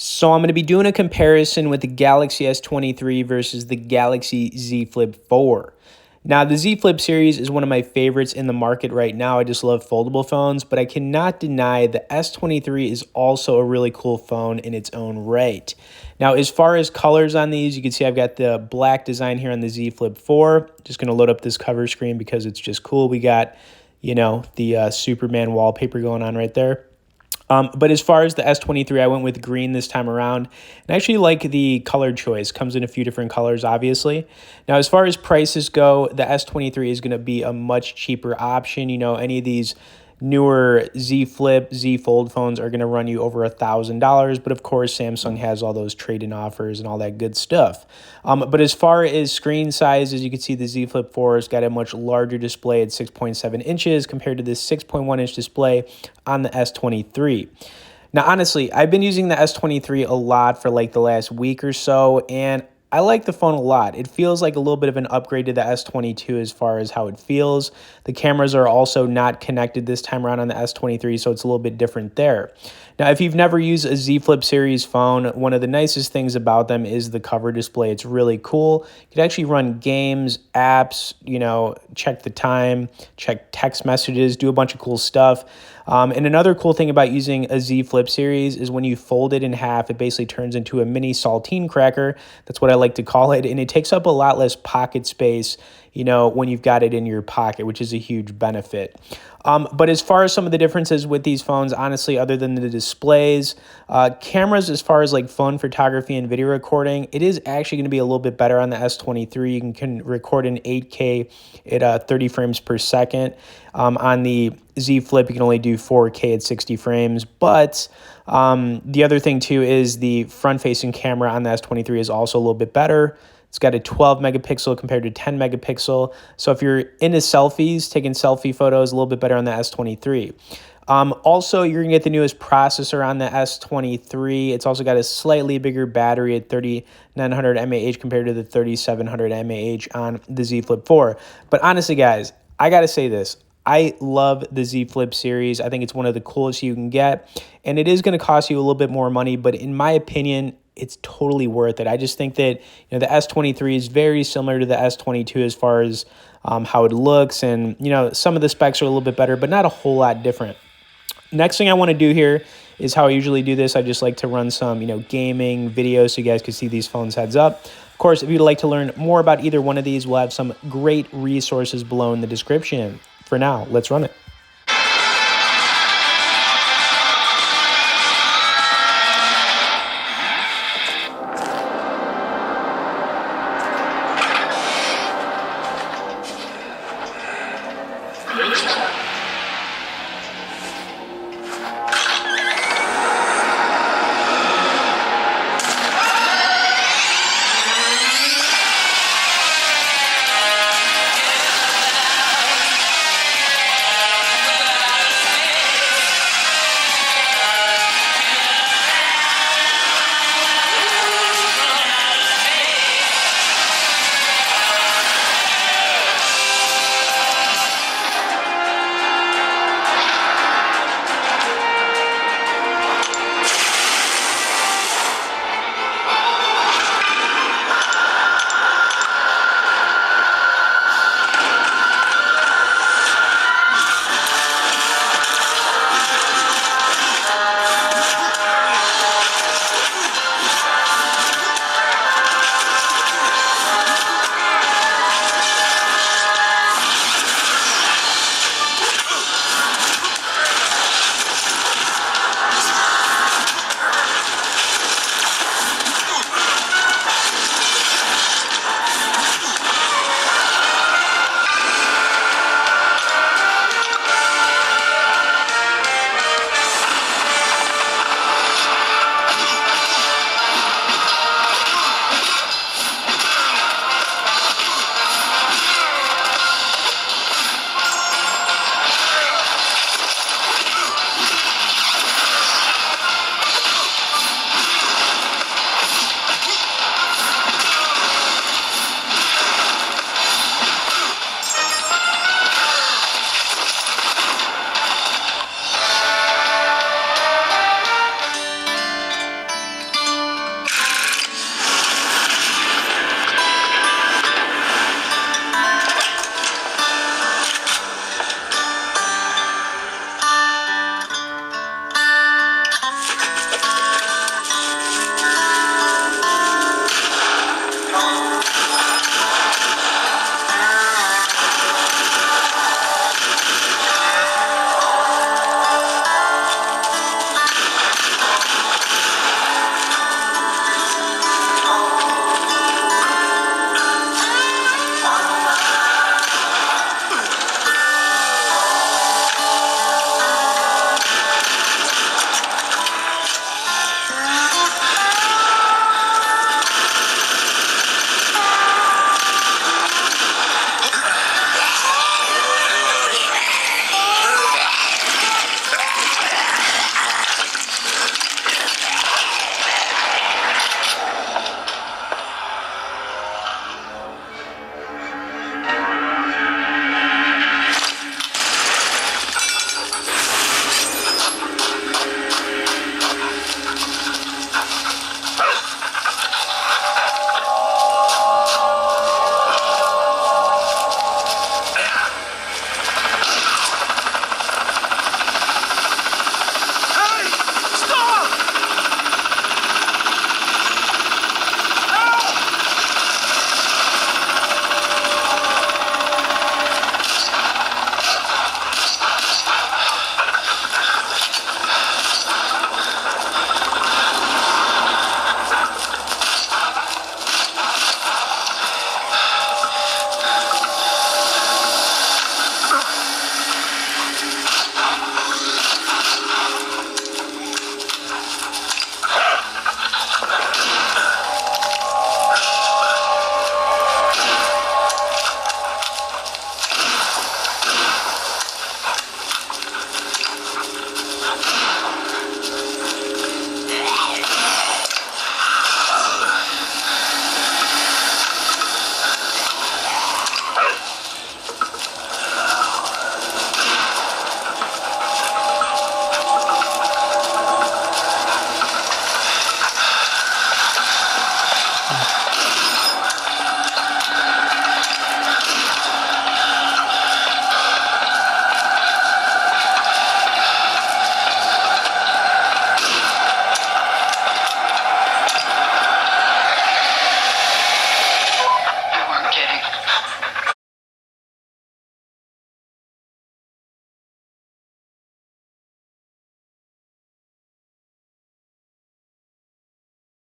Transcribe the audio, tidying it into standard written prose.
So I'm going to be doing a comparison with the Galaxy S23 versus the Galaxy Z Flip 4. Now, the Z Flip series is one of my favorites in the market right now. I just love foldable phones, but I cannot deny the S23 is also a really cool phone in its own right. Now, as far as colors on these, you can see I've got the black design here on the Z Flip 4. Just going to load up this cover screen because it's just cool. We got, the Superman wallpaper going on right there. But as far as the S23, I went with green this time around. And I actually like the color choice. Comes in a few different colors, obviously. Now, as far as prices go, the S23 is going to be a much cheaper option. Any of these newer Z Flip, Z Fold phones are going to run you over $1,000. But of course, Samsung has all those trade-in offers and all that good stuff. But as far as screen size, as you can see, the Z Flip 4 has got a much larger display at 6.7 inches compared to this 6.1-inch display on the S23. Now, honestly, I've been using the S23 a lot for like the last week or so, and I like the phone a lot. It feels like a little bit of an upgrade to the S22 as far as how it feels. The cameras are also not connected this time around on the S23, so it's a little bit different there. Now, if you've never used a Z Flip series phone, one of the nicest things about them is the cover display. It's really cool. You can actually run games, apps, check the time, check text messages, do a bunch of cool stuff. And another cool thing about using a Z Flip series is when you fold it in half, it basically turns into a mini saltine cracker. That's what I like to call it. And it takes up a lot less pocket space, when you've got it in your pocket, which is a huge benefit. But as far as some of the differences with these phones, honestly, other than the displays, cameras, as far as like phone photography and video recording, it is actually going to be a little bit better on the S23. You can record in 8K at 30 frames per second. On the Z Flip, you can only do 4K at 60 frames. But the other thing, too, is the front-facing camera on the S23 is also a little bit better. It's got a 12 megapixel compared to 10 megapixel. So if you're into selfies, taking selfie photos, a little bit better on the S23. Also, you're going to get the newest processor on the S23. It's also got a slightly bigger battery at 3900 mAh compared to the 3700 mAh on the Z Flip 4. But honestly, guys, I got to say this. I love the Z Flip series. I think it's one of the coolest you can get. And it is going to cost you a little bit more money, but in my opinion, it's totally worth it. I just think that the S23 is very similar to the S22 as far as how it looks. And, some of the specs are a little bit better, but not a whole lot different. Next thing I want to do here is how I usually do this. I just like to run some, gaming videos so you guys can see these phones heads up. Of course, if you'd like to learn more about either one of these, we'll have some great resources below in the description. For now, let's run it.